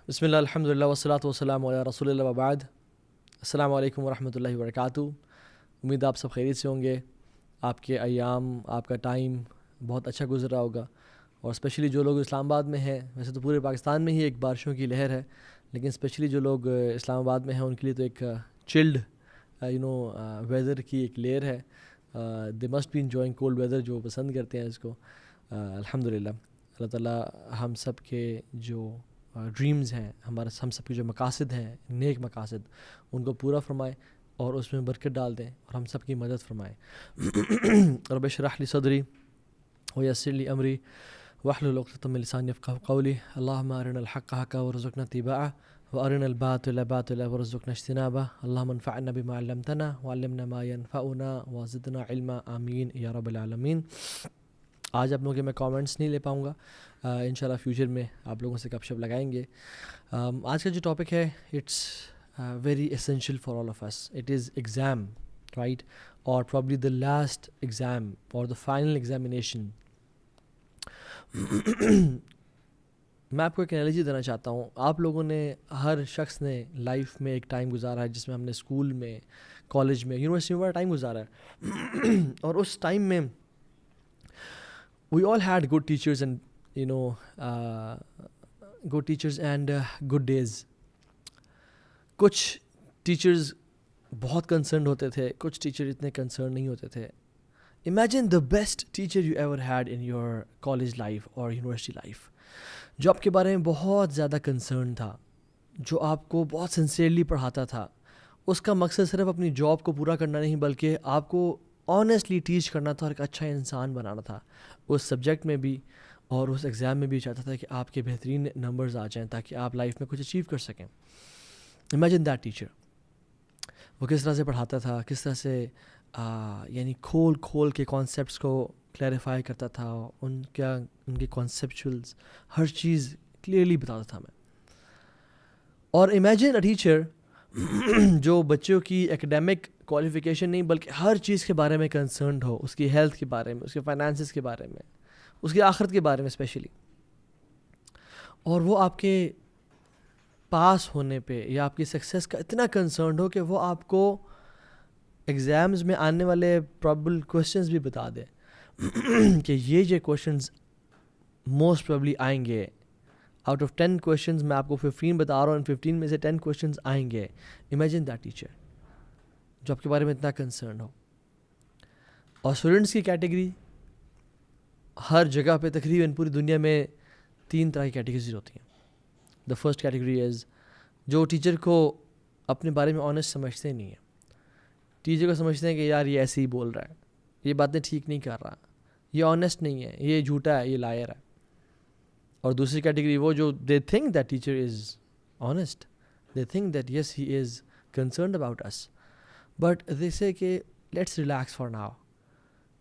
بسم اللہ الحمد للہ والصلاۃ والسلام علی رسول اللہ وبعد. السلام علیکم ورحمۃ اللہ وبرکاتہ. امید آپ سب خیریت سے ہوں گے. آپ کے ایام، آپ کا ٹائم بہت اچھا گزر رہا ہوگا. اور اسپیشلی جو لوگ اسلام آباد میں ہیں، ویسے تو پورے پاکستان میں ہی ایک بارشوں کی لہر ہے، لیکن اسپیشلی جو لوگ اسلام آباد میں ہیں ان کے لیے تو ایک چلڈ ویدر کی ایک لیئر ہے. They must be enjoying cold weather, جو پسند کرتے ہیں اس کو. الحمد للہ اللہ تعالیٰ ہم سب کے جو ڈریمز ہیں، ہم سب کے جو مقاصد ہیں، نیک مقاصد، ان کو پورا فرمائے اور اس میں برکت ڈال دیں اور ہم سب کی مدد فرمائے. رب اشرح لی صدری ویسر لی امری واحلل عقدۃ من لسانی یفقہوا قولی. اللہم ارنا الحق حقا وارزقنا اتباعہ وارنا الباطل باطلا وارزقنا اجتنابہ. اللہم انفعنا بما علمتنا وعلمنا ما ينفعنا وزدنا علما، آمین یا رب العالمین. آج آپ لوگوں کے میں کامنٹس نہیں لے پاؤں گا، انشاءاللہ فیوچر میں آپ لوگوں سے گپ شپ لگائیں گے. آج کا جو ٹاپک ہے it's very essential for all of us. It is exam, right? اور پرابلی دا لاسٹ ایگزام اور دا فائنل ایگزامینیشن. میں آپ کو ایک انالوجی دینا چاہتا ہوں. آپ لوگوں نے، ہر شخص نے لائف میں ایک ٹائم گزارا ہے جس میں ہم نے اسکول میں، کالج میں، یونیورسٹی میں بڑا ٹائم گزارا ہے. اور اس ٹائم میں we all had good teachers and good teachers and good days. کچھ ٹیچرز بہت کنسرنڈ ہوتے تھے، کچھ ٹیچر اتنے کنسرن نہیں ہوتے تھے. Imagine the best teacher you ever had in your college life or university life, جو آپ کے بارے میں بہت زیادہ کنسرن تھا، جو آپ کو بہت سنسیئرلی پڑھاتا تھا. اس کا مقصد صرف اپنی جاب کو پورا کرنا نہیں بلکہ آپ کو آنیسٹلی ٹیچ کرنا تھا اور ایک اچھا انسان بنانا تھا اس سبجیکٹ میں بھی اور اس ایگزام میں بھی. چاہتا تھا کہ آپ کے بہترین نمبرز آ جائیں تاکہ آپ لائف میں کچھ اچیو کر سکیں. Imagine that teacher. وہ کس طرح سے پڑھاتا تھا، کس طرح سے یعنی کھول کے کانسیپٹس کو کلیریفائی کرتا تھا، ان کے کانسیپچولز ہر چیز کلیئرلی بتاتا تھا میں. اور امیجن اے ٹیچر جو بچوں کی ایکڈیمک کوالیفیکیشن نہیں بلکہ ہر چیز کے بارے میں کنسرنڈ ہو، اس کی ہیلتھ کے بارے میں، اس کے فائنانسز کے بارے میں، اس کی آخرت کے بارے میں اسپیشلی. اور وہ آپ کے پاس ہونے پہ یا آپ کی سکسیس کا اتنا کنسرنڈ ہو کہ وہ آپ کو ایگزامز میں آنے والے پرابل کوشچنز بھی بتا دے کہ یہ کوشچنز موسٹ پرابلی آئیں گے. آؤٹ آف 10 کوشچنز میں آپ کو 15 بتا رہا ہوں، 15 میں سے 10 کوشچنز آئیں گے. امیجن دیٹ ٹیچر جو آپ کے بارے میں اتنا کنسرن ہو. اور اسٹوڈنٹس کی کیٹیگری ہر جگہ پہ تقریباً پوری دنیا میں 3 طرح کی کیٹیگریز ہوتی ہیں. دا فرسٹ کیٹیگری از جو ٹیچر کو اپنے بارے میں آنیسٹ سمجھتے نہیں ہیں. ٹیچر کو سمجھتے ہیں کہ یار یہ ایسے ہی بول رہا ہے، یہ باتیں ٹھیک نہیں کر رہا، یہ آنیسٹ نہیں ہے، یہ جھوٹا ہے، یہ لائر ہے. اور دوسری کیٹیگری وہ جو they think that teacher is honest, they think that yes he is concerned about us, but they say کہ let's relax for now,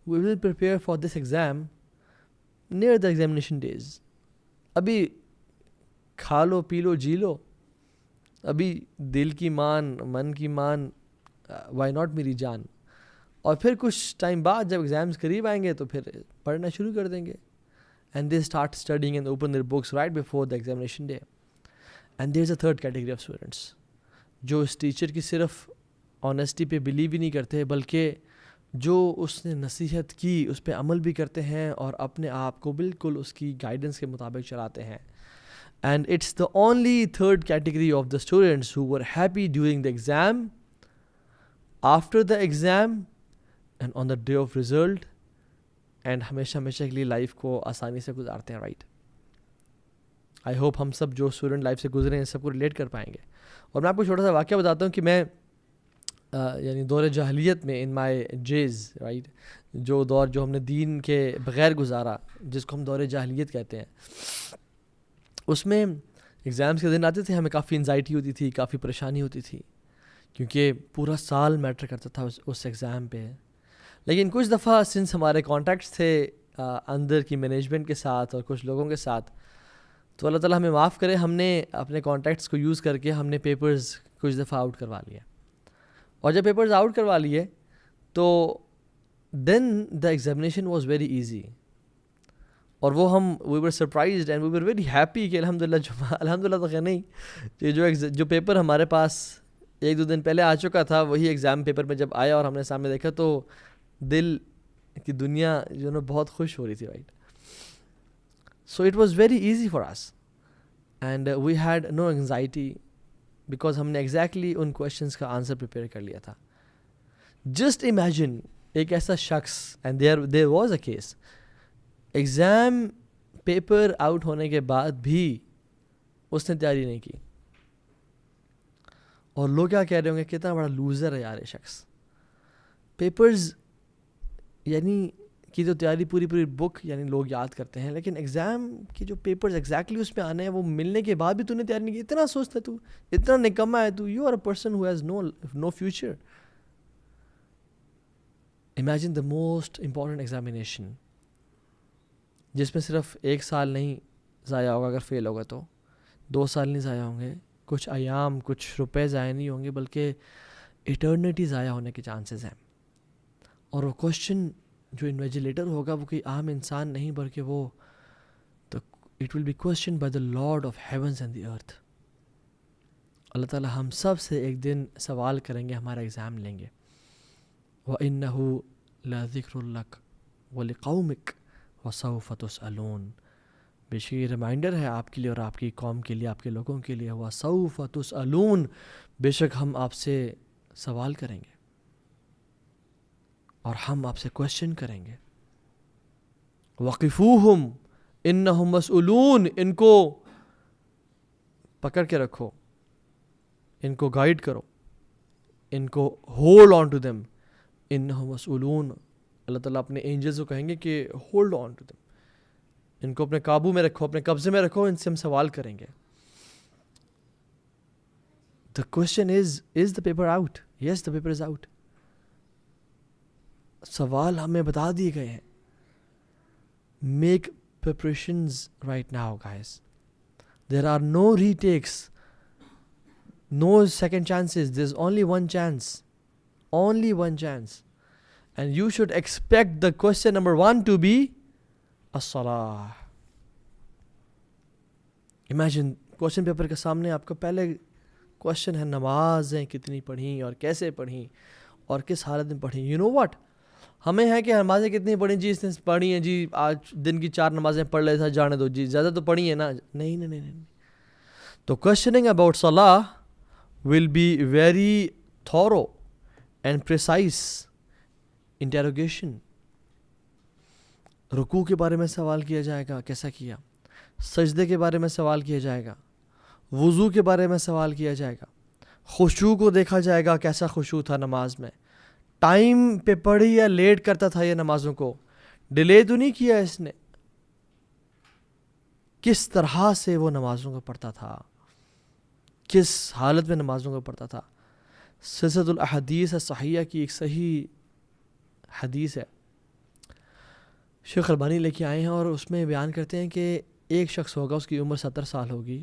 we will prepare for this exam near the examination days. ابھی کھا لو، پی لو، جی لو، ابھی دل کی مان، من کی مان، وائی ناٹ میری جان. اور پھر کچھ ٹائم بعد جب ایگزامس قریب آئیں گے تو پھر پڑھنا شروع کر دیں گے. And they start studying and open their books right before the examination day. And there's a third category of students جو اس ٹیچر کی صرف آنیسٹی پہ بلیو ہی نہیں کرتے بلکہ جو اس نے نصیحت کی اس پہ عمل بھی کرتے ہیں اور اپنے آپ کو بالکل اس کی گائیڈنس کے مطابق چلاتے ہیں. And it's the only third category of the students who were happy during the exam, after the exam, and on the day of result, and ہمیشہ کے لیے لائف کو آسانی سے گزارتے ہیں. رائٹ؟ آئی ہوپ ہم سب جو اسٹوڈنٹ لائف سے گزرے ہیں سب کو ریلیٹ کر پائیں گے. اور میں آپ کو چھوٹا سا واقعہ بتاتا ہوں کہ میں یعنی دور جاہلیت میں، ان مائی جیز، رائٹ، جو دور جو ہم نے دین کے بغیر گزارا جس کو ہم دور جاہلیت کہتے ہیں، اس میں ایگزامس کے دن آتے تھے، ہمیں کافی انزائٹی ہوتی تھی، کافی پریشانی ہوتی تھی کیونکہ پورا سال میٹر کرتا تھا اس ایگزام پہ. لیکن کچھ دفعہ سنس ہمارے کانٹیکٹس تھے اندر کی مینجمنٹ کے ساتھ اور کچھ لوگوں کے ساتھ، تو اللہ تعالیٰ ہمیں معاف کرے، ہم نے اپنے کانٹیکٹس کو یوز کر کے ہم نے پیپرز کچھ دفعہ آؤٹ کروا لیا. اور جب پیپرز آؤٹ کروا لیے تو then the examination was very easy. اور وہ ہم we were surprised and we were very happy کہ الحمدللہ تو خیر نہیں، کہ جو پیپر ہمارے پاس 1-2 دن پہلے آ چکا تھا وہی ایگزام پیپر میں جب آیا اور ہم نے سامنے دیکھا تو دل کی دنیا جو نا بہت خوش ہو رہی تھی، right. So it was very easy for us and we had no anxiety because ہم نے ایگزیکٹلی ان کویشچنس کا آنسر پریپیئر کر لیا تھا. جسٹ امیجن ایک ایسا شخص، and there was a case, exam paper out ہونے کے بعد بھی اس نے تیاری نہیں کی، اور لوگ کیا کہہ رہے ہوں گے کتنا بڑا لوزر ہے یار یہ شخص. پیپرز یعنی کی تو تیاری پوری بک یعنی لوگ یاد کرتے ہیں، لیکن ایگزام کی جو پیپرز ایگزیکٹلی اس میں آنے ہیں وہ ملنے کے بعد بھی تو نے تیاری نہیں کی. اتنا سوچتا تو، اتنا نکما ہے تو. You are a person who has no future. Imagine the most important examination جس میں صرف 1 سال نہیں ضائع ہوگا، اگر فیل ہوگا تو 2 سال نہیں ضائع ہوں گے، کچھ ایام کچھ روپے ضائع نہیں ہوں گے، بلکہ ایٹرنیٹی ضائع ہونے کے چانسز ہیں. اور وہ کوشچن جو انویجیلیٹر ہوگا وہ کوئی عام انسان نہیں، بلکہ وہ it will be question by the lord of heavens and the earth. اللہ تعالیٰ ہم سب سے ایک دن سوال کریں گے، ہمارا ایگزام لیں گے. وَإِنَّهُ لَذِكْرٌ لَكَ وَلِقَوْمِكَ وَسَوْفَ تُسْأَلُونَ. بے شک یہ ریمائنڈر ہے آپ کے لیے اور آپ کی قوم کے لیے، آپ کے لوگوں کے لیے. وَسَوْفَ تُسْأَلُونَ، بے شک ہم آپ سے سوال کریں گے اور ہم آپ سے کوشچن کریں گے. وَقِفُوهُمْ إِنَّهُمْ مَسْئُولُونَ، ان کو پکڑ کے رکھو، ان کو گائیڈ کرو، ان کو ہولڈ آن ٹو دیم. انہم مسئولون، اللہ تعالیٰ اپنے اینجلز کو کہیں گے کہ ہولڈ آن ٹو دیم، ان کو اپنے قابو میں رکھو، اپنے قبضے میں رکھو، ان سے ہم سوال کریں گے. The question is the paper out? Yes, the paper is out. سوال ہمیں بتا دیے گئے ہیں. Make preparations right now, guys. There are no retakes, no second chances. There's only one chance. Only one chance. And you should expect the question number 1 to be as-salah. Imagine question paper کے سامنے آپ کا پہلے question ہے نمازیں کتنی پڑھیں اور کیسے پڑھیں اور کس حالت میں پڑھیں. You know what? ہمیں ہے کہ نمازیں کتنی پڑھیں جی، اس نے پڑھی ہیں جی، آج دن کی 4 نمازیں پڑھ لیتا، جانے دو جی، زیادہ تو پڑھی ہیں نا. نہیں. تو questioning about salah will be very thorough and precise interrogation. رکوع کے بارے میں سوال کیا جائے گا، کیسا کیا. سجدے کے بارے میں سوال کیا جائے گا. وضو کے بارے میں سوال کیا جائے گا. خشوع کو دیکھا جائے گا، کیسا خشوع تھا نماز میں. ٹائم پہ پڑھی یا لیٹ کرتا تھا یہ نمازوں کو، ڈیلے تو نہیں کیا اس نے. کس طرح سے وہ نمازوں کو پڑھتا تھا، کس حالت میں نمازوں کو پڑھتا تھا. سلسلۃ الاحادیث الصحیحہ کی ایک صحیح حدیث ہے، شیخ البانی لے کے آئے ہیں، اور اس میں بیان کرتے ہیں کہ ایک شخص ہوگا، اس کی عمر 70 سال ہوگی،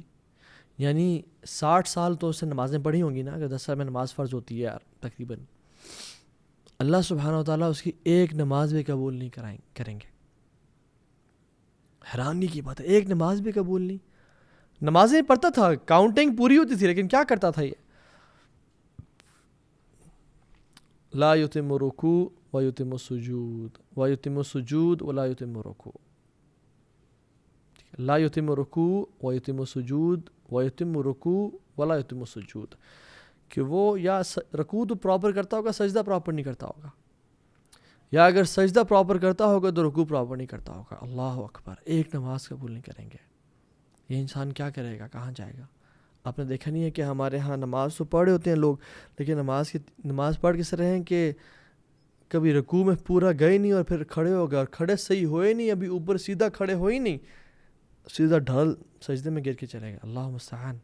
یعنی 60 سال تو اس نے نمازیں پڑھی ہوں گی نا، اگر 10 سال میں نماز فرض ہوتی ہے یار تقریباً. اللہ سبحانہ و تعالیٰ اس کی ایک نماز بھی قبول نہیں کریں گے. حیرانی کی بات ہے، ایک نماز بھی قبول نہیں. نمازیں پڑھتا تھا، کاؤنٹنگ پوری ہوتی تھی، لیکن کیا کرتا تھا یہ؟ لا یتم رکوع و یتم سجود و یتم سجود ولا یتم رکوع. لا یتم رکوع و یتم سجود و یتم رکوع ولا یتم سجود، کہ وہ یا رکوع تو پراپر کرتا ہوگا، سجدہ پراپر نہیں کرتا ہوگا، یا اگر سجدہ پراپر کرتا ہوگا تو رکوع پراپر نہیں کرتا ہوگا. اللہ اکبر، ایک نماز قبول نہیں کریں گے. یہ انسان کیا کرے گا، کہاں جائے گا؟ آپ نے دیکھا نہیں ہے کہ ہمارے ہاں نماز تو پڑھے ہوتے ہیں لوگ، لیکن نماز پڑھ کے طرح ہیں کہ کبھی رکوع میں پورا گئے نہیں اور پھر کھڑے ہو گئے، اور کھڑے صحیح ہوئے نہیں، ابھی اوپر سیدھا کھڑے ہوئے نہیں، سیدھا ڈھل سجدے میں گر کے چلے گا. اللہ مستعان.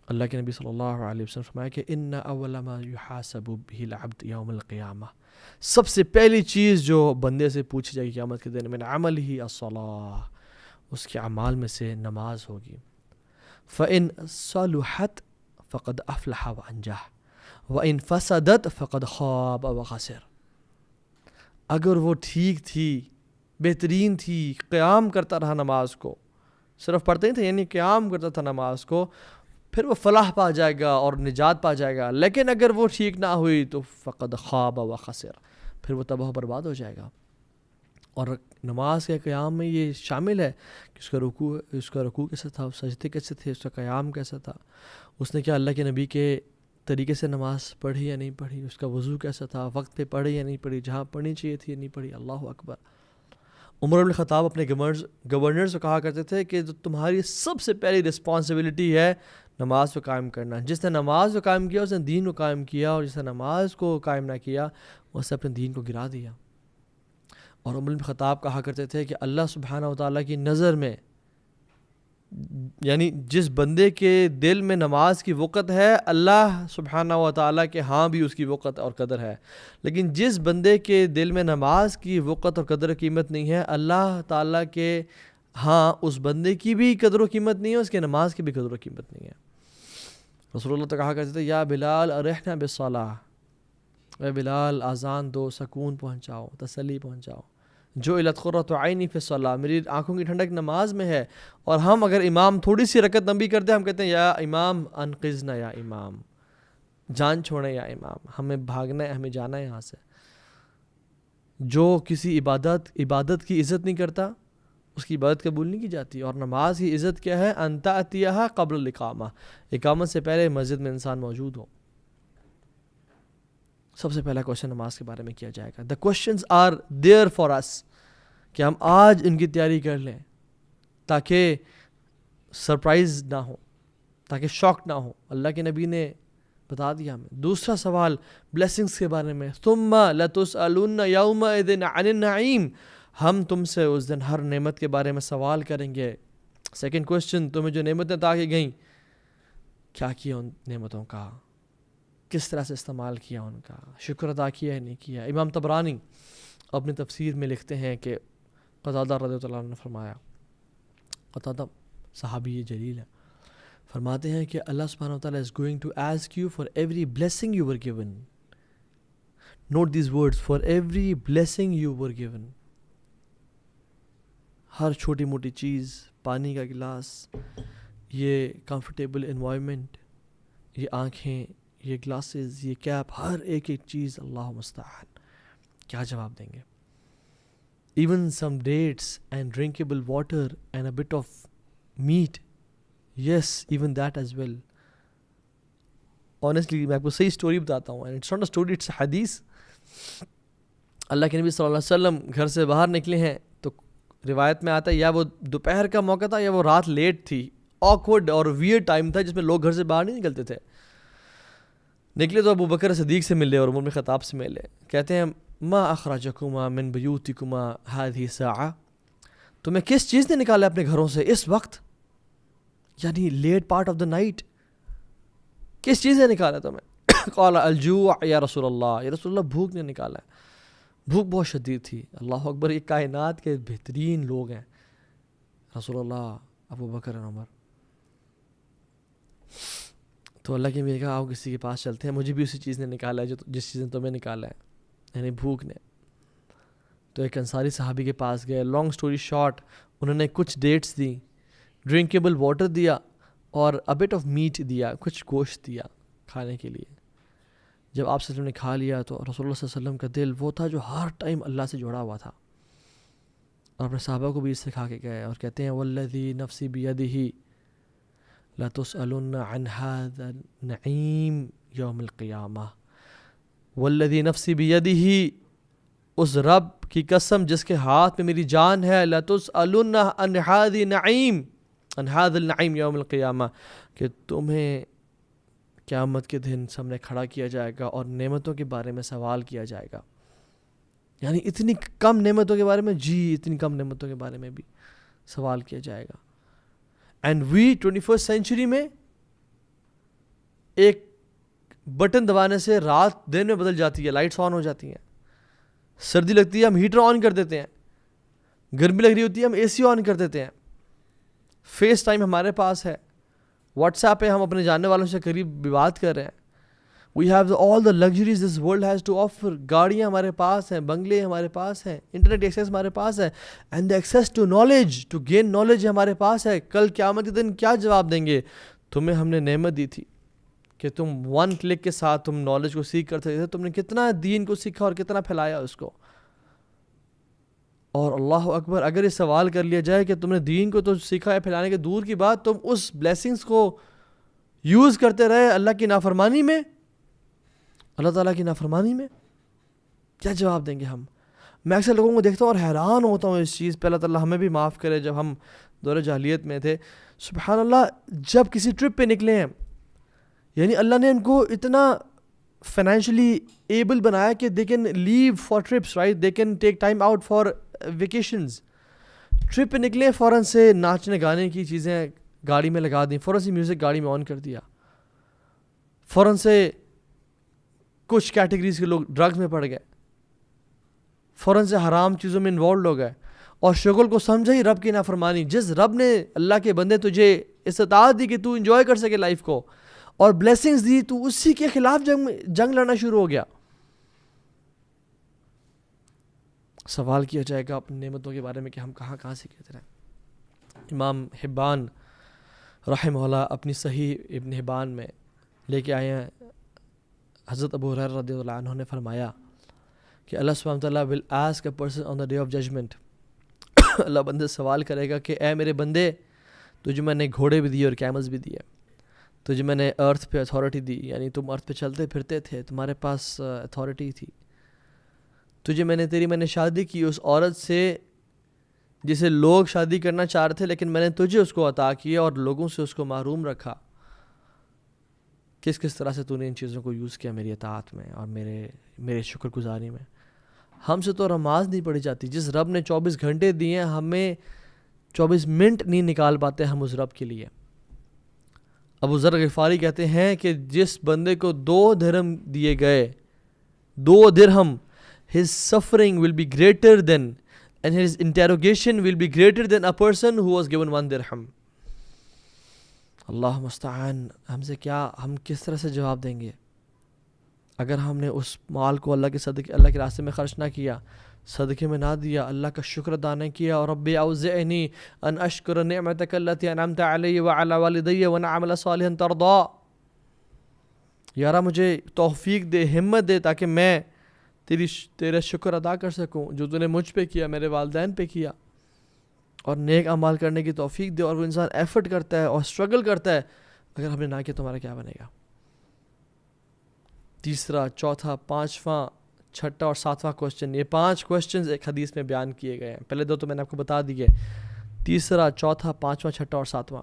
اللہ کے نبی صلی اللہ علیہ وسلم فرمایا کہ ان اول ما یحاسب به العبد یوم القیامہ، سب سے پہلی چیز جو بندے سے پوچھی جائے گی قیامت کے دن، من عملہ الصلاۃ، اس کے اعمال میں سے نماز ہوگی. فَإِن صَلُحَتْ فَقَدْ أَفْلَحَ وَأَنجَحَ وَإِن فَسَدَتْ فَقَدْ خَابَ وَخَسِرَ. اگر وہ ٹھیک تھی بہترین تھی, قیام کرتا رہا نماز کو, صرف پڑھتے ہی تھے, یعنی قیام کرتا تھا نماز کو, پھر وہ فلاح پا جائے گا اور نجات پا جائے گا. لیکن اگر وہ ٹھیک نہ ہوئی تو فقد خاب و خسر, پھر وہ تباہ و برباد ہو جائے گا. اور نماز کے قیام میں یہ شامل ہے کہ اس کا رکوع کیسا تھا, سجدے کیسے تھے, اس کا قیام کیسا تھا, اس نے کیا اللہ کے نبی کے طریقے سے نماز پڑھی یا نہیں پڑھی, اس کا وضو کیسا تھا, وقت پہ پڑھی یا نہیں پڑھی, جہاں پڑھنی چاہیے تھی یا نہیں پڑھی. اللہ اکبر. عمر بن الخطاب اپنے گورنر سے کہا کرتے تھے کہ تمہاری سب سے پہلی رسپانسبلٹی ہے نماز کو قائم کرنا. جس نے نماز کو قائم کیا اس نے دین کو قائم کیا, اور جس نے نماز کو قائم نہ کیا اس نے اپنے دین کو گرا دیا. اور عمر بن الخطاب کہا کرتے تھے کہ اللہ سبحانہ و تعالیٰ کی نظر میں, یعنی جس بندے کے دل میں نماز کی وقت ہے, اللہ سبحانہ و تعالیٰ کے ہاں بھی اس کی وقت اور قدر ہے. لیکن جس بندے کے دل میں نماز کی وقت اور قدر و قیمت نہیں ہے, اللہ تعالیٰ کے ہاں اس بندے کی بھی قدر و قیمت نہیں ہے, اس کے نماز کی بھی قدر و قیمت نہیں ہے. رسول اللہ تو کہا کرتے تھے یا بلال ارحنا بالصلاۃ, اے بلال اذان دو, سکون پہنچاؤ, تسلی پہنچاؤ. جو الت قرۃ عینی فی الصلاۃ, میری آنکھوں کی ٹھنڈک نماز میں ہے. اور ہم اگر امام تھوڑی سی رکعت لمبی کرتے ہیں, ہم کہتے ہیں یا امام انقذنا, یا امام جان چھوڑیں, یا امام ہمیں بھاگنا ہے, ہمیں جانا ہے یہاں سے. جو کسی عبادت کی عزت نہیں کرتا اس کی عبادت قبول نہیں کی جاتی. اور نماز کی عزت کیا ہے, ان تأتیہا قبل الاقامہ, اقامت سے پہلے مسجد میں انسان موجود ہو. سب سے پہلا کوشچن نماز کے بارے میں کیا جائے گا. The questions are there for us, کہ ہم آج ان کی تیاری کر لیں تاکہ سرپرائز نہ ہو, تاکہ شاک نہ ہو. اللہ کے نبی نے بتا دیا ہمیں. دوسرا سوال بلیسنگز کے بارے میں, ثم لتسألن یومئذ عن النعیم, ہم تم سے اس دن ہر نعمت کے بارے میں سوال کریں گے. سیکنڈ کوشچن, تمہیں جو نعمتیں عطا کی گئیں کیا کیا ان نعمتوں کا, کس طرح سے استعمال کیا ان کا, شکر ادا کیا ہے نہیں کیا. امام طبرانی اپنی تفسیر میں لکھتے ہیں کہ قتادہ رضی اللہ عنہ نے فرمایا, قتادہ صحابی جلیل ہے, فرماتے ہیں کہ اللہ سبحانہ و تعالیٰ is going to ask you for every blessing you were given. Note these words, for every blessing you were given. ہر چھوٹی موٹی چیز, پانی کا گلاس, یہ کمفرٹیبل انوائرمنٹ, یہ آنکھیں, یہ گلاسز, یہ کیپ, ہر ایک چیز اللہ مستعان. کیا جواب دیں گے؟ Even some dates and drinkable water and a bit of meat. Yes, even that as well. Honestly, میں آپ کو صحیح سٹوری بتاتا ہوں, and it's not a story, it's a حدیث. اللہ کے نبی صلی اللہ علیہ وسلم گھر سے باہر نکلے ہیں تو روایت میں آتا ہے یا وہ دوپہر کا موقع تھا یا وہ رات لیٹ تھی. awkward اور weird ٹائم تھا جس میں لوگ گھر سے باہر نہیں نکلتے تھے. نکلے تو ابو بکر صدیق سے ملے اور عمر بن خطاب سے ملے. کہتے ہیں ما اخرجکما من بیوتکما هذه الساعة, تمہیں کس چیز نے نکالا اپنے گھروں سے اس وقت, یعنی late part of the night, کس چیز نے نکالا تمہیں؟ قال الجوع یا رسول اللہ, یا رسول اللہ بھوک نے نکالا ہے, بھوک بہت شدید تھی. اللہ اکبر, یہ کائنات کے بہترین لوگ ہیں رسول اللہ, ابو بکر اور عمر. تو اللہ کے میرے کہا آؤ کسی کے پاس چلتے ہیں, مجھے بھی اسی چیز نے نکالا ہے جس چیز نے تمہیں نکالا ہے, یعنی بھوک نے. تو ایک انصاری صحابی کے پاس گئے. لانگ سٹوری شارٹ, انہوں نے کچھ ڈیٹس دی, ڈرنکیبل واٹر دیا اور a bit of meat دیا, کچھ گوشت دیا کھانے کے لیے. جب آپ صلی اللہ علیہ وسلم نے کھا لیا تو رسول اللہ صلی اللہ علیہ وسلم کا دل وہ تھا جو ہر ٹائم اللہ سے جڑا ہوا تھا, اور اپنے صحابہ کو بھی اس سے کھا کے گئے. اور کہتے ہیں والذی نفسی بیدہ لتسألن عن هذا النعیم یوم القیامہ. والذی نفسی بیدہ, اس رب کی قسم جس کے ہاتھ میں میری جان ہے, لتسألن عن هذا النعیم, عن هذا النعیم یوم القیامہ, کہ تمہیں قیامت کے دن سامنے کھڑا کیا جائے گا اور نعمتوں کے بارے میں سوال کیا جائے گا. یعنی اتنی کم نعمتوں کے بارے میں, اتنی کم نعمتوں کے بارے میں بھی سوال کیا جائے گا. اینڈ وی 21st سینچری میں ایک بٹن دبانے سے رات دن میں بدل جاتی ہے, لائٹس آن ہو جاتی ہیں, سردی لگتی ہے ہم ہیٹر آن کر دیتے ہیں, گرمی لگ رہی ہوتی ہے ہم اے سی آن کر دیتے ہیں, فیس ٹائم ہمارے پاس ہے, واٹس ایپ پہ ہم اپنے جاننے والوں سے قریب بات کر رہے ہیں. We have all the luxuries this world has to offer. گاڑیاں ہمارے پاس ہیں, بنگلے ہمارے پاس ہیں, انٹرنیٹ ایکسیس ہمارے پاس ہے, and the access to knowledge, to gain knowledge ہمارے پاس ہے. کل قیامت کے دن کیا جواب دیں گے؟ تمہیں ہم نے نعمت دی تھی کہ تم 1 کلک کے ساتھ تم نالج کو سیکھ کر سکتے تھے. تم نے کتنا دین کو سیکھا اور کتنا پھیلایا اس کو. اور اللہ اکبر, اگر یہ سوال کر لیا جائے کہ تم نے دین کو تو سیکھا ہے, پھیلانے کے دور کی بات, تم اس بلیسنگز کو یوز کرتے رہے اللہ کی نافرمانی میں, اللہ تعالیٰ کی نافرمانی میں, کیا جواب دیں گے ہم؟ میں اکثر لوگوں کو دیکھتا ہوں اور حیران ہوتا ہوں اس چیز پہ. اللہ تعالیٰ ہمیں بھی معاف کرے. جب ہم دور جاہلیت میں تھے, سبحان اللہ, جب کسی ٹرپ پہ نکلے ہیں, یعنی اللہ نے ان کو اتنا فائنینشلی ایبل بنایا کہ they can leave for trips, right, they can take time out for vacations. Trip پہ نکلے, فوراً سے ناچنے گانے کی چیزیں گاڑی میں لگا دیں, فوراً سے میوزک گاڑی میں آن کر دیا, فوراً سے کچھ کیٹیگریز کے لوگ ڈرگز میں پڑ گئے, فوراً سے حرام چیزوں میں انوالوڈ ہو گئے, اور شغل کو سمجھا ہی رب کی نافرمانی. جس رب نے اللہ کے بندے تجھے استطاعت دی کہ تو انجوائے کر سکے لائف کو, اور بلیسنگز دی, تو اسی کے خلاف جنگ لڑنا شروع ہو گیا. سوال کیا جائے گا اپنی نعمتوں کے بارے میں کہ ہم کہاں سے کہتے رہے. امام حبان رحمہ اللہ اپنی صحیح ابن حبان میں لے کے آئے ہیں, حضرت ابو ہریرہ رضی اللہ عنہ نے فرمایا کہ اللہ سبحانہ وتعالیٰ will ask a person on the day of judgment. اللہ بندے سوال کرے گا کہ اے میرے بندے, تجھے میں نے گھوڑے بھی دیے اور کیملز بھی دیے, تجھے میں نے ارتھ پہ اتھارٹی دی, یعنی تم ارتھ پہ چلتے پھرتے تھے, تمہارے پاس اتھارٹی تھی. تجھے میں نے شادی کی اس عورت سے جسے لوگ شادی کرنا چاہ رہے تھے, لیکن میں نے تجھے اس کو عطا کیا اور لوگوں سے اس کو محروم رکھا. کس طرح سے تو نے ان چیزوں کو یوز کیا میری اطاعت میں اور میرے شکر گزاری میں. ہم سے تو نماز نہیں پڑھی جاتی. جس رب نے 24 گھنٹے دیے ہیں, ہمیں 24 منٹ نہیں نکال پاتے ہم اس رب کے لیے. ابو ذر غفاری کہتے ہیں کہ جس بندے کو 2 درہم دیے گئے, 2 درہم, his suffering will be greater than and his interrogation will be greater than a person who was given 1 dirham. اللہ مستعان, ہم کس طرح سے جواب دیں گے اگر ہم نے اس مال کو اللہ کے راستے میں خرچ نہ کیا, صدقے میں نہ دیا, اللہ کا شکر ادا نہ کیا. اور رب اوزعنی ان اشکر نعمتک التی انعمت علی وعلی والدی وان اعمل صالحا ترضا. یارا مجھے توفیق دے, ہمت دے, تاکہ میں تیرا شکر ادا کر سکوں جو تو نے مجھ پہ کیا, میرے والدین پہ کیا, اور نیک اعمال کرنے کی توفیق دے. اور وہ انسان ایفرٹ کرتا ہے اور اسٹرگل کرتا ہے, اگر ہم نے نہ کیا تو ہمارا کیا بنے گا؟ تیسرا, چوتھا, پانچواں, چھٹا اور ساتواں کوشچن, یہ 5 کوشچنز ایک حدیث میں بیان کیے گئے ہیں. پہلے 2 تو میں نے آپ کو بتا دیے, تیسرا, چوتھا, پانچواں, چھٹا اور ساتواں.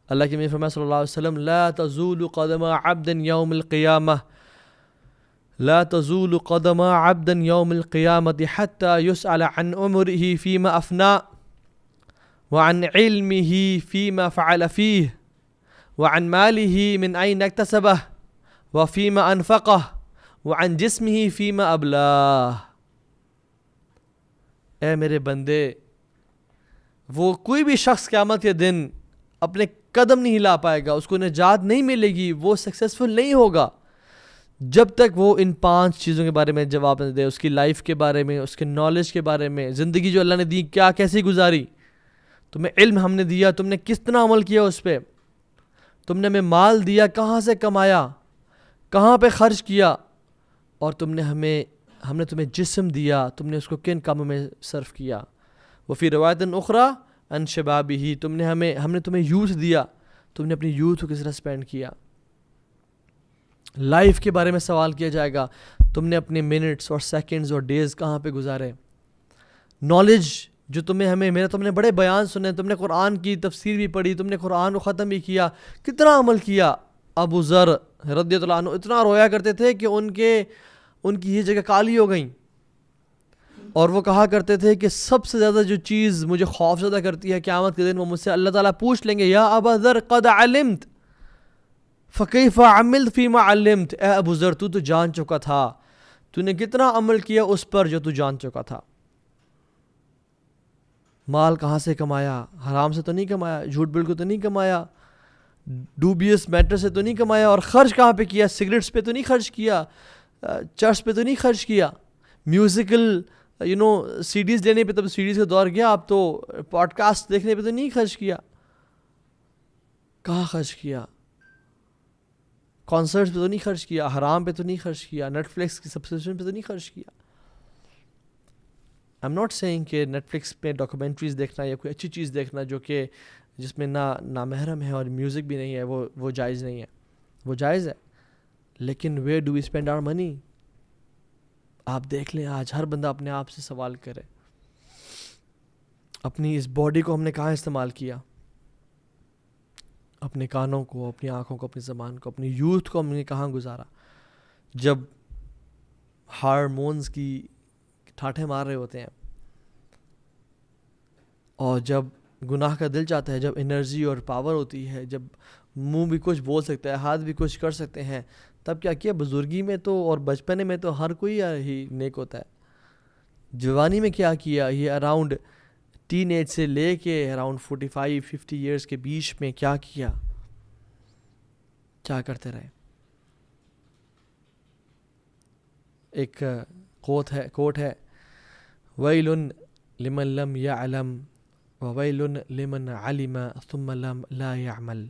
اللہ کے نبی فرمایا صلی اللہ علیہ وسلم, لا تزول قدم عبد یوم القیامہ, لا تزول قدم عبد یوم القیامۃ حتی یسأل عن عمرہ فیما افنا وعن علمہ فیما فعل فیہ وعن مالہ من این اکتسبہ وفیما انفقہ وعن جسمہ فیما ابلاہ. اے میرے بندے, وہ کوئی بھی شخص قیامت کے دن اپنے قدم نہیں ہلا پائے گا, اس کو نجات نہیں ملے گی, وہ سکسیسفل نہیں ہوگا جب تک وہ ان 5 چیزوں کے بارے میں جواب نہ دے. اس کی لائف کے بارے میں, اس کے نالج کے بارے میں, زندگی جو اللہ نے دی کیسے گزاری, تمہیں علم ہم نے دیا, تم نے کتنا عمل کیا اس پہ, تم نے ہمیں مال دیا, کہاں سے کمایا, کہاں پہ خرچ کیا, اور ہم نے تمہیں جسم دیا, تم نے اس کو کن کاموں میں صرف کیا. وفی روایت اخری ان شبابہ, ہم نے تمہیں یوتھ دیا, تم نے اپنی یوتھ کو کس طرح اسپینڈ کیا. لائف کے بارے میں سوال کیا جائے گا, تم نے اپنے منٹس اور سیکنڈز اور ڈیز کہاں پہ گزارے. نالج جو تم نے بڑے بیان سنے, تم نے قرآن کی تفسیر بھی پڑھی, تم نے قرآن کو ختم بھی کیا, کتنا عمل کیا. ابو ذر رضی اللہ عنہ اتنا رویا کرتے تھے کہ ان کی یہ جگہ کالی ہو گئیں, اور وہ کہا کرتے تھے کہ سب سے زیادہ جو چیز مجھے خوف زدہ کرتی ہے قیامت کے دن, وہ مجھ سے اللہ تعالیٰ پوچھ لیں گے, یا ابا ذر قد علمت فکیف عملت فیما علمت. اے ابو ذر, تو جان چکا تھا, تو نے کتنا عمل کیا اس پر جو تو جان چکا تھا. مال کہاں سے کمایا, حرام سے تو نہیں کمایا, جھوٹ بول کے تو نہیں کمایا, ڈوبیس میٹر سے تو نہیں کمایا, اور خرچ کہاں پہ کیا؟ سگریٹس پہ تو نہیں خرچ کیا, چرچ پہ تو نہیں خرچ کیا, میوزیکل سی ڈیز لینے پہ, تب سی ڈیز کا دور گیا, آپ تو پوڈ کاسٹ دیکھنے پہ تو نہیں خرچ کیا. کہاں خرچ کیا؟ کانسرٹس پہ تو نہیں خرچ کیا, حرام پہ تو نہیں خرچ کیا, نیٹ فلکس کی سبسکرپشن پہ تو نہیں خرچ کیا. آئی ایم ناٹ سیئنگ کہ نیٹ فلکس پہ ڈاکومنٹریز دیکھنا یا کوئی اچھی چیز دیکھنا جو کہ جس میں نامحرم ہے اور میوزک بھی نہیں ہے, وہ جائز نہیں ہے, وہ جائز ہے. لیکن ویئر ڈو وی اسپینڈ آور منی؟ آپ دیکھ لیں, آج ہر بندہ اپنے آپ سے سوال کرے, اپنی اس باڈی کو ہم نے کہاں استعمال کیا؟ اپنے کانوں کو, اپنی آنکھوں کو, اپنی زبان کو, اپنی یوتھ کو ہم نے کہاں گزارا؟ جب ہارمونز کی ٹھاٹھے مار رہے ہوتے ہیں, اور جب گناہ کا دل چاہتا ہے, جب انرجی اور پاور ہوتی ہے, جب منہ بھی کچھ بول سکتا ہے, ہاتھ بھی کچھ کر سکتے ہیں, تب کیا کیا؟ بزرگی میں تو اور بچپنے میں تو ہر کوئی ہی نیک ہوتا ہے. جوانی میں کیا کیا؟ یہ اراؤنڈ ٹین ایج سے لے کے اراؤنڈ 45-50 ایئرس کے بیچ میں کیا کیا؟ کیا کرتے رہے؟ ایک کوٹ ہے ویل لمن لم یعلم وویل لمن علم ثم لم لا یعمل.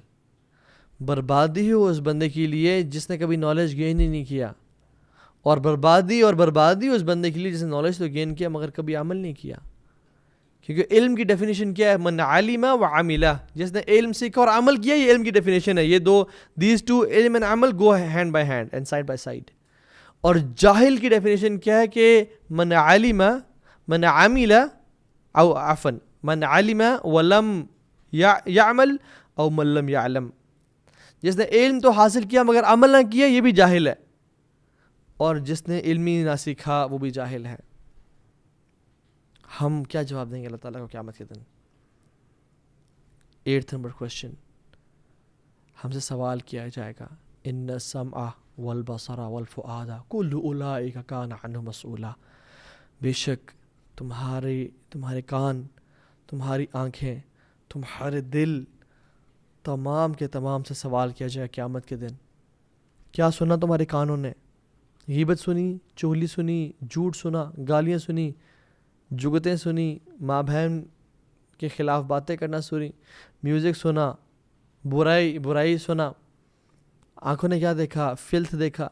بربادی ہو اس بندے کے لیے جس نے کبھی نالج گین ہی نہیں کیا, اور بربادی اس بندے کے لیے جس نے نالج تو گین کیا مگر کبھی عمل نہیں کیا. کیونکہ علم کی ڈیفینیشن کیا ہے؟ من علم و عمل, جس نے علم سیکھا اور عمل کیا, یہ علم کی ڈیفینیشن ہے. یہ دو, دیز ٹو, علم اینڈ عمل, go hand by hand and side by side. اور جاہل کی ڈیفینیشن کیا ہے کہ من علم, من عمل, او عفوا من علم ولم یعمل او من لم یعلم. جس نے علم تو حاصل کیا مگر عمل نہ کیا, یہ بھی جاہل ہے, اور جس نے علم ہی نہ سیکھا وہ بھی جاہل ہے. ہم کیا جواب دیں گے اللہ تعالیٰ کو قیامت کے دن؟ 8 نمبر کوشچن, ہم سے سوال کیا جائے گا, ان السمع والبصر والفؤاد کل اولئک کان عنہ مسئولا. بے شک تمہارے کان, تمہاری آنکھیں, تمہارے دل, تمام کے تمام سے سوال کیا جائے قیامت کے دن. کیا سنا تمہارے کانوں نے؟ غیبت سنی, چغلی سنی, جھوٹ سنا, گالیاں سنی, جگتیں سنی, ماں بہن کے خلاف باتیں کرنا سنی, میوزک سنا, برائی سنا. آنکھوں نے کیا دیکھا؟ فلتھ دیکھا,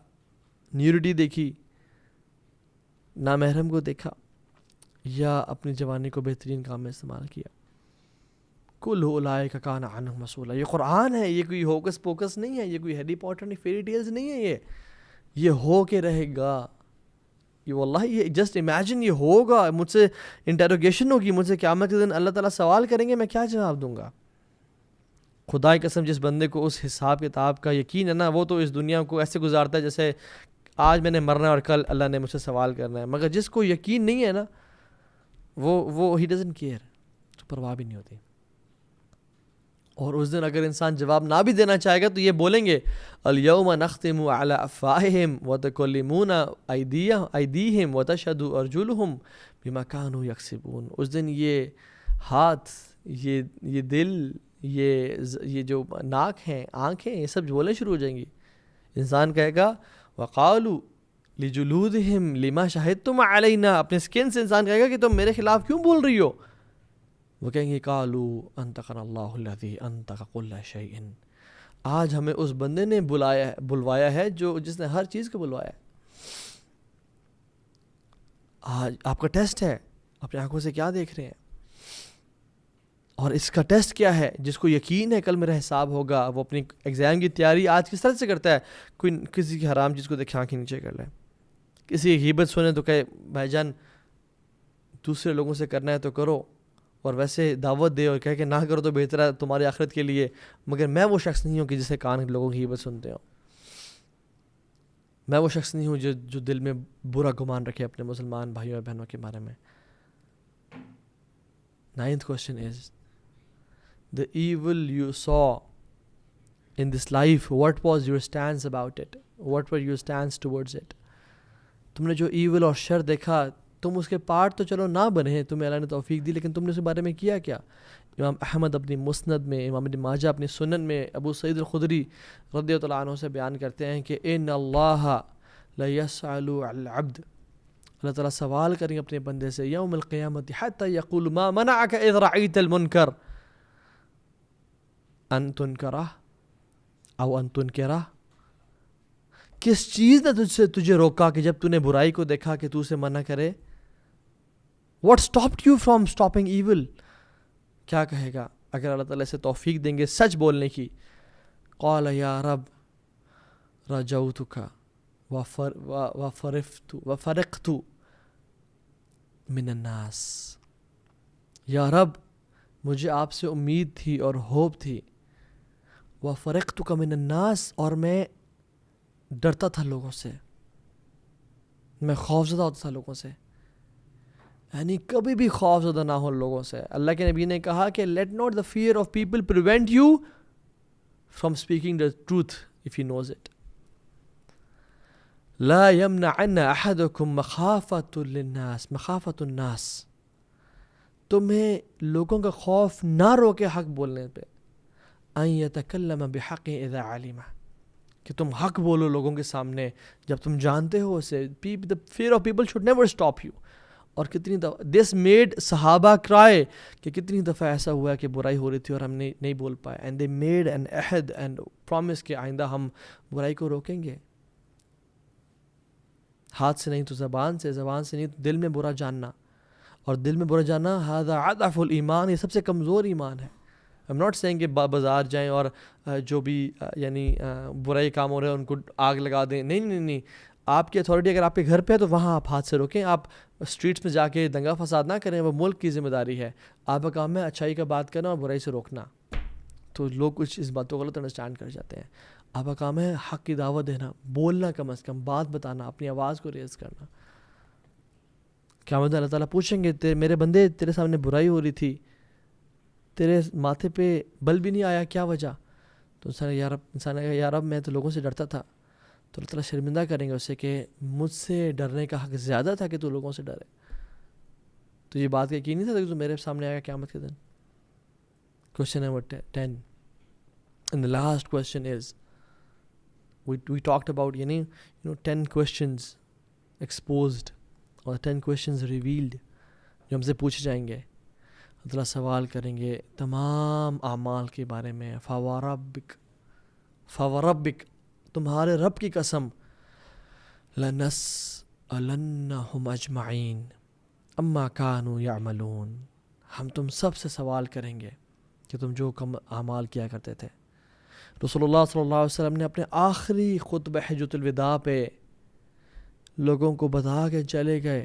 نیوڈیٹی دیکھی, نامحرم کو دیکھا, یا اپنی جوانی کو بہترین کام میں استعمال کیا. کل اولئک کان عنہ مسئولا. یہ قرآن ہے, یہ کوئی ہوکس پوکس نہیں ہے, یہ کوئی ہیری پوٹر نہیں, فیری ٹیلز نہیں ہے. یہ ہو کے رہے گا. یہ واللہ, یہ جسٹ امیجن, یہ ہوگا. مجھ سے انٹروگیشن ہوگی, مجھ سے قیامت کے دن اللہ تعالیٰ سوال کریں گے, میں کیا جواب دوں گا؟ خدا کی قسم, جس بندے کو اس حساب کتاب کا یقین ہے نا, وہ تو اس دنیا کو ایسے گزارتا ہے جیسے آج میں نے مرنا ہے اور کل اللہ نے مجھ سے سوال کرنا ہے. مگر جس کو یقین نہیں ہے نا, وہ ہی ڈزنٹ کیئر, تو پرواہ بھی نہیں ہوتی. اور اس دن اگر انسان جواب نہ بھی دینا چاہے گا تو یہ بولیں گے, الیوم نختم علی افواہہم وتکلمونا ایدیہم وتشہد ارجلہم بما کانوا یکسبون. اس دن یہ ہاتھ, یہ دل, یہ جو ناک ہیں, آنکھیں, یہ سب بولنے شروع ہو جائیں گی. انسان کہے گا وقالوا لجلودہم لما شہدتم علینا, اپنے سکن سے انسان کہے گا کہ تم میرے خلاف کیوں بول رہی ہو؟ وہ کہیں گے قالوا انطقنا اللہ الذی انطق کل شیء. آج ہمیں اس بندے نے بلوایا ہے جس نے ہر چیز کو بلوایا ہے. آج آپ کا ٹیسٹ ہے, اپنی آنکھوں سے کیا دیکھ رہے ہیں؟ اور اس کا ٹیسٹ کیا ہے؟ جس کو یقین ہے کل میرا حساب ہوگا, وہ اپنی ایگزام کی تیاری آج کس طرح سے کرتا ہے؟ کوئی کسی کی حرام چیز کو دیکھ آنکھیں نیچے کر لے, کسی کی غیبت سنے تو کہے بھائی جان دوسرے لوگوں سے کرنا ہے تو کرو, اور ویسے دعوت دے اور کہے کہ نہ کرو تو بہتر ہے تمہاری آخرت کے لیے. مگر میں وہ شخص نہیں ہوں کہ جسے کان لوگوں کی غیبت سنتے ہوں. میں وہ شخص نہیں ہوں جو دل میں برا گمان رکھے اپنے مسلمان بھائیوں اور بہنوں کے بارے میں. 9th question is, the evil you saw in this life, what was your stance about it? What were your stance towards it? تم نے جو ایول اور شر دیکھا, تم اس کے پارٹ تو چلو نہ بنے, تمہیں اللہ نے توفیق دی, لیکن تم نے اس کے بارے میں کیا کیا؟ امام احمد اپنی مسند میں، امام ابن ماجہ اپنی سنن میں، ابو سعید الخدری رضی اللہ عنہ سے بیان کرتے ہیں کہ ان اللہ لیسأل العبد، اللہ تعالیٰ سوال کریں اپنے بندے سے یوم القیامت حتی یقول ما منعک اذ رأیت المنکر ان تنکرہ او ان تنکرہ، کس چیز نے تجھے روکا کہ جب تو نے برائی کو دیکھا کہ تو اسے منع کرے. What stopped you from stopping evil؟ کیا کہے گا اگر اللہ تعالیٰ سے توفیق دیں گے سچ بولنے کی؟ قال یا رب رجوتک وفرقت من الناس، یا رب مجھے آپ سے امید تھی اور ہوپ تھی، وفرقتک من الناس، اور میں ڈرتا تھا لوگوں سے، میں خوفزدہ ہوتا تھا لوگوں سے. یعنی کبھی بھی خوف زدہ نہ ہو لوگوں سے. اللہ کے نبی نے کہا کہ let not the fear of people prevent you from speaking the truth if he knows it. لا یمنعن احدکم مخافۃ للناس، مخافۃ الناس، تمہیں لوگوں کا خوف نہ روکے حق بولنے پہ. ان یتکلم بحق اذا علم، کہ تم حق بولو لوگوں کے سامنے جب تم جانتے ہو اسے. the fear of people should never stop you. اور کتنی دفعہ دس میڈ صحابہ کرائے کہ کتنی دفعہ ایسا ہوا کہ برائی ہو رہی تھی اور ہم نے نہیں بول پائے. اینڈ دے میڈ این عہد اینڈ پرومس کہ آئندہ ہم برائی کو روکیں گے. ہاتھ سے نہیں تو زبان سے، زبان سے نہیں تو دل میں برا جاننا، اور دل میں برا جاننا ھذا اضعف الایمان، یہ سب سے کمزور ایمان ہے. I'm not saying کہ بازار جائیں اور جو بھی یعنی برائی کام ہو رہے ہیں ان کو آگ لگا دیں. نہیں. آپ کی اتھارٹی اگر آپ کے گھر پہ ہے تو وہاں آپ ہاتھ سے روکیں. آپ اسٹریٹس میں جا کے دنگا فساد نہ کریں، وہ ملک کی ذمہ داری ہے. آپ کا کام ہے اچھائی کا بات کرنا اور برائی سے روکنا. تو لوگ کچھ اس بات کو غلط انڈرسٹینڈ کر جاتے ہیں. آپ کا کام ہے حق کی دعوت دینا، بولنا، کم از کم بات بتانا، اپنی آواز کو ریز کرنا. قیامت اللہ تعالیٰ پوچھیں گے میرے بندے تیرے سامنے برائی ہو رہی تھی، تیرے ماتھے پہ بل بھی نہیں آیا، کیا وجہ؟ تو انسان نے کہا یا رب میں تو لوگوں سے ڈرتا تھا. تو اللہ تعالیٰ شرمندہ کریں گے اسے کہ مجھ سے ڈرنے کا حق زیادہ تھا کہ تو لوگوں سے ڈرے. تو یہ بات کا یقین نہیں تھا کہ تو میرے سامنے آئے گا قیامت کے دن. Question number 10. And the last question is, we talked about 10 questions exposed or 10 questions revealed جو ہم سے پوچھے جائیں گے. اللہ تعالیٰ سوال کریں گے تمام اعمال کے بارے میں. فوربک تمہارے رب کی قسم، لنسألنہم اجمعین اما کانوا یعملون، ہم تم سب سے سوال کریں گے کہ تم جو کم اعمال کیا کرتے تھے. رسول اللہ صلی اللہ علیہ وسلم نے اپنے آخری خطبہ حجۃ الوداع پہ لوگوں کو بتا کے چلے گئے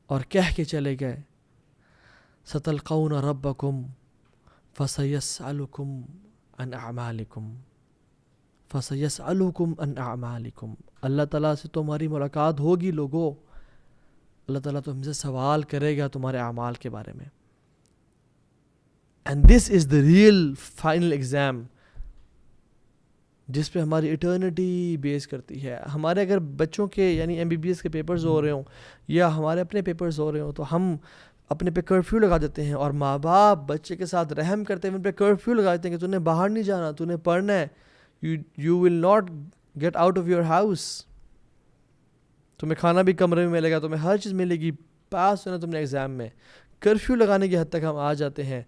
اور کہہ کے چلے گئے ستلقون ربکم فسیسألکم عن اعمالکم، فسیسألکم عن اعمالکم، اللہ تعالیٰ سے تمہاری ملاقات ہوگی لوگوں. اللہ تعالیٰ تم سے سوال کرے گا تمہارے اعمال کے بارے میں. And this is the real final exam جس پہ ہماری ایٹرنٹی بیس کرتی ہے. ہمارے اگر بچوں کے MBBS کے پیپرز ہو رہے ہوں یا ہمارے اپنے پیپرز ہو رہے ہوں تو ہم اپنے پہ کرفیو لگا دیتے ہیں، اور ماں باپ بچے کے ساتھ رحم کرتے ہیں ان پہ کرفیو لگا دیتے ہیں کہ تو نے باہر نہیں جانا، تو نے پڑھنا ہے. You will not get out of your house. تمہیں کھانا بھی کمرے میں ملے گا، تمہیں ہر چیز ملے گی، پاس ہونا تم نے ایگزام میں. کرفیو لگانے کی حد تک ہم آ جاتے ہیں.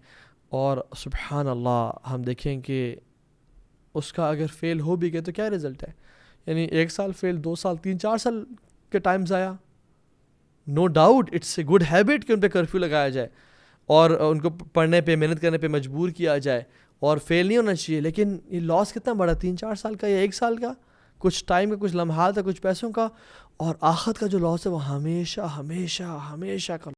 اور سبحان اللہ ہم دیکھیں کہ اس کا اگر فیل ہو بھی گئے تو کیا رزلٹ ہے. 1 سال فیل، 2 سال، 3 4 سال کے ٹائم ضائع. No doubt it's a good habit کہ ان پہ کرفیو لگایا جائے اور ان کو پڑھنے پہ محنت کرنے پہ مجبور کیا جائے، اور فیل نہیں ہونا چاہیے. لیکن یہ لاس کتنا بڑا، 3 4 سال کا یا 1 سال کا، کچھ ٹائم کا، کچھ لمحات کا، کچھ پیسوں کا. اور آخرت کا جو لاس ہے وہ ہمیشہ ہمیشہ ہمیشہ کا